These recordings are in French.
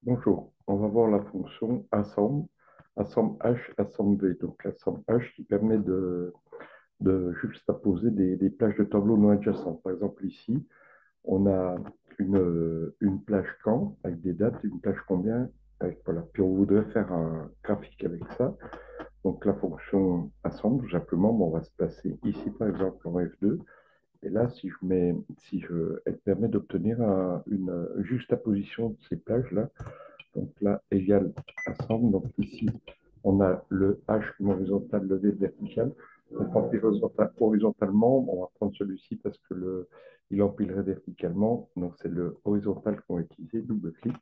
Bonjour, on va voir la fonction assemble, assemble H, assemble V. Donc l'assemble H qui permet de juxtaposer des plages de tableaux non adjacentes. Par exemple ici, on a une plage quand avec des dates, une plage combien avec, voilà. Puis on voudrait faire un graphique avec ça. Donc la fonction assemble, tout simplement, bon, on va se placer ici par exemple en F2. Et là, elle permet d'obtenir une juxtaposition de ces plages-là. Donc là, égal ensemble. Donc ici, on a le H comme horizontal, le V vertical. Donc empiler horizontalement, on va prendre celui-ci parce que il empilerait verticalement. Donc c'est le horizontal qu'on va utiliser, double-clic.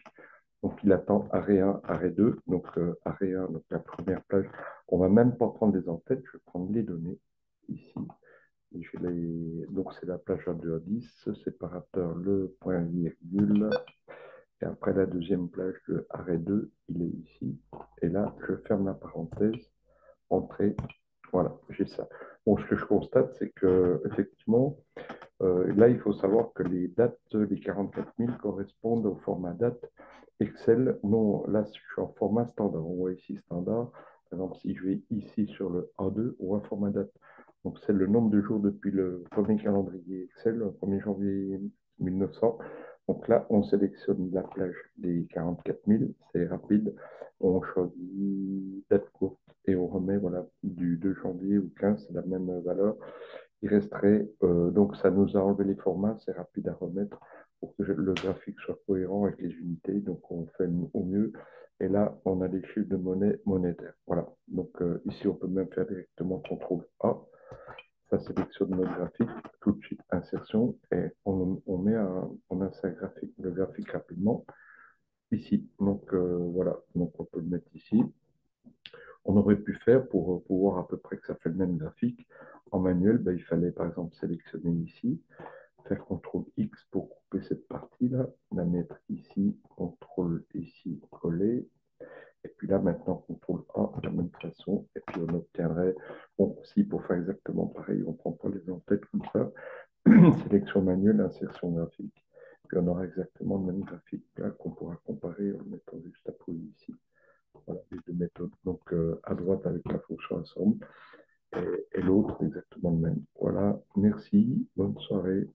Donc il attend arrêt 1, arrêt 2. Donc arrêt 1, donc la première plage. On va même pas prendre les en-têtes, je vais prendre les données ici. Et donc c'est la plage 1, 2 à 10, séparateur, le point virgule. Et après la deuxième plage, le arrêt 2, il est ici. Et là, je ferme la parenthèse, entrée. Voilà, j'ai ça. Bon, ce que je constate, c'est que effectivement, là, il faut savoir que les dates, les 44 000 correspondent au format date Excel. Non, là, je suis en format standard. On voit ici standard. Par exemple, si je vais ici sur le A2, on voit format date. Donc, c'est le nombre de jours depuis le premier calendrier Excel, le 1er janvier 1900. Donc là, on sélectionne la plage des 44 000, c'est rapide. On choisit date courte et on remet voilà, du 2 janvier ou 15, c'est la même valeur. Il resterait, donc ça nous a enlevé les formats, c'est rapide à remettre pour que le graphique soit cohérent avec les unités. Donc on fait au mieux. Et là, on a les chiffres de monnaie monétaire. Voilà. Donc ici, on peut même faire directement CTRL A. Ça sélectionne notre graphique, tout de suite insertion, et on insère le graphique rapidement ici. Donc voilà, donc on peut le mettre ici. On aurait pu faire pour voir à peu près que ça fait le même graphique. En manuel, ben, il fallait par exemple sélectionner ici, faire CTRL X pour couper cette partie-là, la mettre ici, CTRL ici, coller, et puis là maintenant CTRL A de la même façon, et puis on obtiendrait, bon, si pour faire exactement pareil, on prend pas les en-têtes comme ça, sélection manuelle, insertion graphique, puis on aura exactement le même graphique là qu'on pourra comparer en le mettant juste à poser ici. Voilà les deux méthodes. Donc à droite avec la fonction ensemble et l'autre exactement le même. Voilà, merci, bonne soirée.